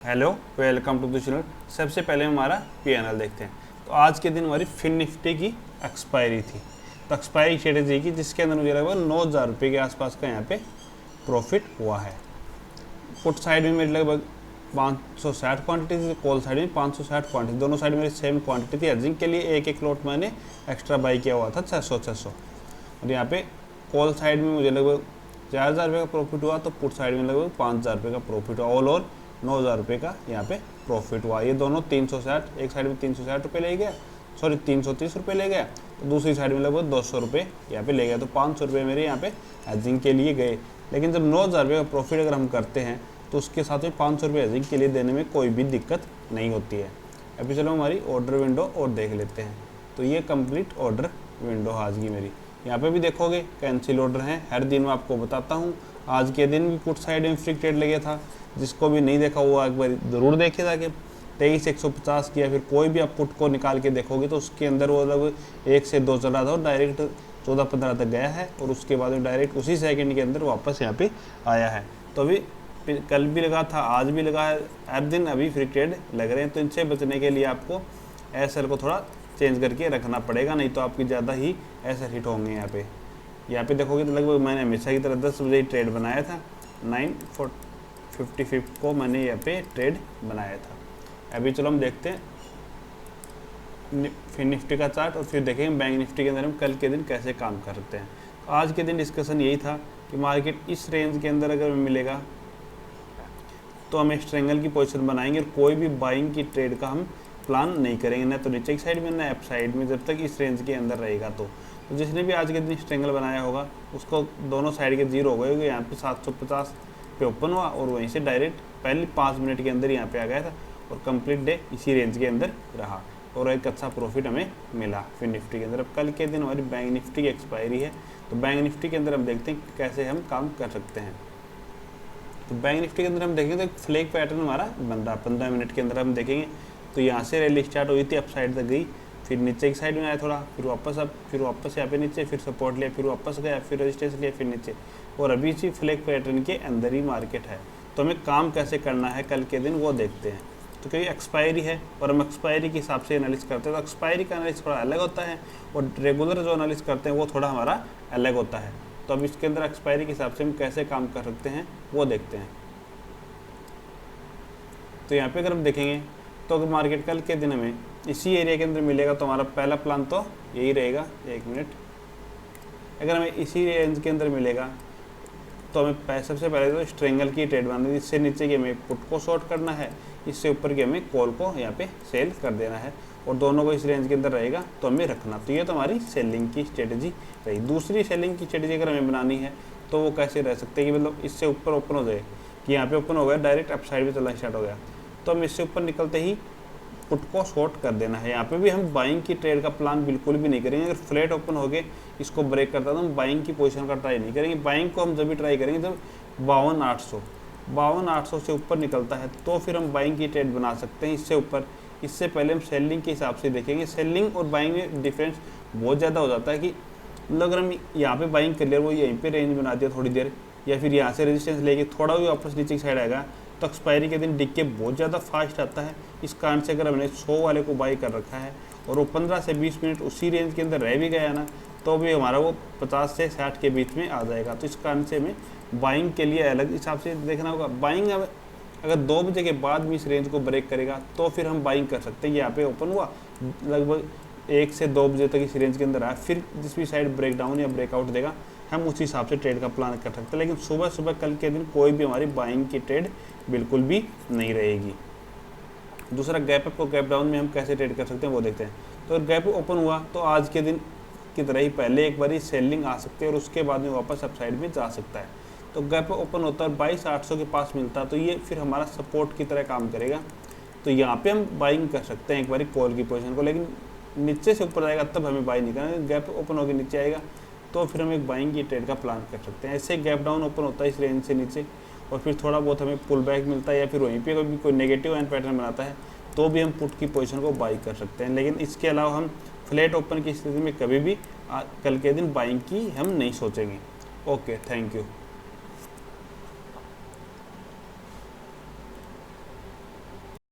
Hello, welcome to the channel. सबसे पहले हमारा पीएनएल देखते हैं। तो आज के दिन हमारी फिन निफ्टी की एक्सपायरी थी। तो एक्सपायरी स्ट्रेटेजी की जिसके अंदर मुझे लगभग 9,000 रुपये के आसपास का यहाँ पे प्रॉफिट हुआ है। पुट साइड में मेरी लगभग 560 क्वांटिटी थी, कॉल साइड में 560 क्वांटिटी, दोनों साइड मेरी सेम क्वांटिटी थी। अर्जिंग के लिए एक एक लॉट मैंने एक्स्ट्रा बाई किया हुआ था 600। और यहाँ पे कॉल साइड में मुझे लगभग 4,000 रुपये का प्रॉफिट हुआ, तो पुट साइड में लगभग 5,000 रुपये का प्रॉफिट हुआ। ऑल ओवर 9,000 रुपये का यहाँ पे प्रॉफिट हुआ। ये दोनों 360, एक साइड में 360 रुपये ले गया, सॉरी 330 रुपये ले गया, तो दूसरी साइड में लगभग 200 रुपये यहाँ पे ले गया। तो 500 रुपये मेरे यहाँ पे हेजिंग के लिए गए। लेकिन जब 9,000 रुपये का प्रॉफिट अगर हम करते हैं तो उसके साथ में 500 रुपये हेजिंग के लिए देने में कोई भी दिक्कत नहीं होती है। अभी चलो हमारी ऑर्डर विंडो और देख लेते हैं। तो ये कंप्लीट ऑर्डर विंडो आज की मेरी, यहाँ पे भी देखोगे कैंसिल ऑर्डर हैं। हर दिन मैं आपको बताता हूँ। आज के दिन भी पुट साइड में फ्री ट्रेड लगे था, जिसको भी नहीं देखा हुआ एक बार ज़रूर देखे था कि 23,150 किया। फिर कोई भी आप पुट को निकाल के देखोगे तो उसके अंदर वो लगभग 1 से 2 चल रहा था और डायरेक्ट 14-15 तक गया है, और उसके बाद में डायरेक्ट उसी सेकंड के अंदर वापस यहाँ पे आया है। तो अभी कल भी लगा था, आज भी लगा है, हर दिन अभी फ्री ट्रेड लग रहे हैं। तो इनसे बचने के लिए आपको एसएल को थोड़ा चेंज करके रखना पड़ेगा, नहीं तो आपकी ज़्यादा ही एसएल हिट होंगे। यहाँ पे देखोगे तो लगभग मैंने हमेशा की तरह 10 बजे ट्रेड बनाया था। 9:55 को मैंने यहाँ पे ट्रेड बनाया था। अभी चलो हम देखते हैं फिर निफ्टी का चार्ट, और फिर देखेंगे बैंक निफ्टी के अंदर हम कल के दिन कैसे काम कर सकते हैं। तो आज के दिन डिस्कशन यही था कि मार्केट इस रेंज के अंदर अगर मिलेगा तो हम स्ट्रेंगल की पोजीशन बनाएंगे, और कोई भी बाइंग की ट्रेड का हम प्लान नहीं करेंगे, ना तो नीचे की साइड में ना अप साइड में, जब तक इस रेंज के अंदर रहेगा। तो जिसने भी आज के दिन स्ट्रेंगल बनाया होगा उसको दोनों साइड के जीरो हो गए होंगे। यहाँ पे 750 पे ओपन हुआ और वहीं से डायरेक्ट पहले 5 मिनट के अंदर यहाँ पे आ गया था, और कंप्लीट डे इसी रेंज के अंदर रहा, और एक अच्छा प्रॉफिट हमें मिला फिर निफ्टी के अंदर। अब कल के दिन हमारी बैंक निफ्टी की एक्सपायरी है, तो बैंक निफ्टी के अंदर हम देखते हैं कैसे हम काम कर सकते हैं। तो बैंक निफ्टी के अंदर हम देखेंगे तो फ्लैग पैटर्न हमारा बन रहा 15 मिनट के अंदर हम देखेंगे। तो यहाँ से रैली स्टार्ट हुई थी, अप साइड तक गई, फिर नीचे की साइड में आया थोड़ा, फिर वापस अप, फिर वापस यहाँ पे नीचे, फिर सपोर्ट लिया, फिर वापस गया, फिर रेजिस्टेंस लिया, फिर नीचे, और अभी इसी फ्लैग पैटर्न के अंदर ही मार्केट है। तो हमें काम कैसे करना है कल के दिन वो देखते हैं। तो क्योंकि एक्सपायरी है और हम एक्सपायरी के हिसाब से एनालिस करते हैं, तो एक्सपायरी का एनालिस थोड़ा अलग होता है, और रेगुलर जो एनालिस करते हैं वो थोड़ा हमारा अलग होता है। तो अब इसके अंदर एक्सपायरी के हिसाब से हम कैसे काम कर सकते हैं वो देखते हैं। तो यहाँ पे अगर हम देखेंगे तो अगर मार्केट कल के दिन हमें इसी एरिया के अंदर मिलेगा तो हमारा पहला प्लान तो यही रहेगा। 1 मिनट, अगर हमें इसी रेंज के अंदर मिलेगा तो हमें सबसे पहले तो स्ट्रेंगल की ट्रेड बनानी है। इससे नीचे की हमें पुट को शॉर्ट करना है, इससे ऊपर की हमें कॉल को यहाँ पे सेल कर देना है, और दोनों को इस रेंज के अंदर रहेगा तो हमें रखना। तो ये तो हमारी सेलिंग की स्ट्रेटजी रही। दूसरी सेलिंग की स्ट्रेटजी अगर हमें बनानी है तो वो कैसे रह सकते हैं कि मतलब इससे ऊपर ओपन हो जाए, कि यहाँ पे ओपन हो गया, डायरेक्ट अप साइड में चलना स्टार्ट हो गया, तो हम इससे ऊपर निकलते ही पुट को शॉर्ट कर देना है। यहाँ पे भी हम बाइंग की ट्रेड का प्लान बिल्कुल भी नहीं करेंगे। अगर फ्लैट ओपन हो गए इसको ब्रेक करता है तो हम बाइंग की पोजीशन का ट्राई नहीं करेंगे। बाइंग को हम जब भी ट्राई करेंगे जब 52,800 से ऊपर निकलता है तो फिर हम बाइंग की ट्रेड बना सकते हैं। इससे ऊपर, इससे पहले हम सेलिंग के हिसाब से देखेंगे। सेलिंग और बाइंग में डिफरेंस बहुत ज़्यादा हो जाता है कि मतलब अगर हम यहाँ पे बाइंग कर लिया, वो यहीं पे रेंज बना दिया थोड़ी देर, या फिर यहाँ से रेजिस्टेंस लेके थोड़ा भी वापस नीचे की साइड आएगा तो एक्सपायरी के दिन डिक्के बहुत ज़्यादा फास्ट आता है। इस कारण से अगर हमने 100 वाले को बाई कर रखा है और वो 15 से 20 मिनट उसी रेंज के अंदर रह भी गया ना, तो भी हमारा वो 50 से 60 के बीच में आ जाएगा। तो इस कारण से हमें बाइंग के लिए अलग हिसाब से देखना होगा। बाइंग अगर 2 बजे के बाद भी इस रेंज को ब्रेक करेगा तो फिर हम बाइंग कर सकते हैं। यहाँ पे ओपन हुआ लगभग 1 से 2 बजे तक इस रेंज के अंदर आया, फिर जिस भी साइड ब्रेक डाउन या ब्रेकआउट देगा हम उसी हिसाब से ट्रेड का प्लान कर सकते हैं। लेकिन सुबह सुबह कल के दिन कोई भी हमारी बाइंग की ट्रेड बिल्कुल भी नहीं रहेगी। दूसरा गैप अप को गैप डाउन में हम कैसे ट्रेड कर सकते हैं वो देखते हैं। तो गैप ओपन हुआ तो आज के दिन की तरह ही पहले एक बार सेलिंग आ सकती है और उसके बाद में वापस अप साइड में जा सकता है। तो गैप ओपन होता है 22,800 के पास मिलता है, तो ये फिर हमारा सपोर्ट की तरह काम करेगा। तो यहाँ पे हम बाइंग कर सकते हैं एक बार कॉल की पोजीशन को, लेकिन नीचे से ऊपर जाएगा तब हमें बाई नहीं करना। गैप ओपन होकर नीचे आएगा तो फिर हम एक बाइंग की ट्रेड का प्लान कर सकते हैं। ऐसे गैप डाउन ओपन होता है इस रेंज से नीचे, और फिर थोड़ा बहुत हमें पुल बैक मिलता है, या फिर वहीं पे कोई नेगेटिव एंड पैटर्न बनाता है तो भी हम पुट की पोजीशन को बाई कर सकते हैं। लेकिन इसके अलावा हम फ्लैट ओपन की स्थिति में कभी भी कल के दिन बाइंग की हम नहीं सोचेंगे। Okay, thank you.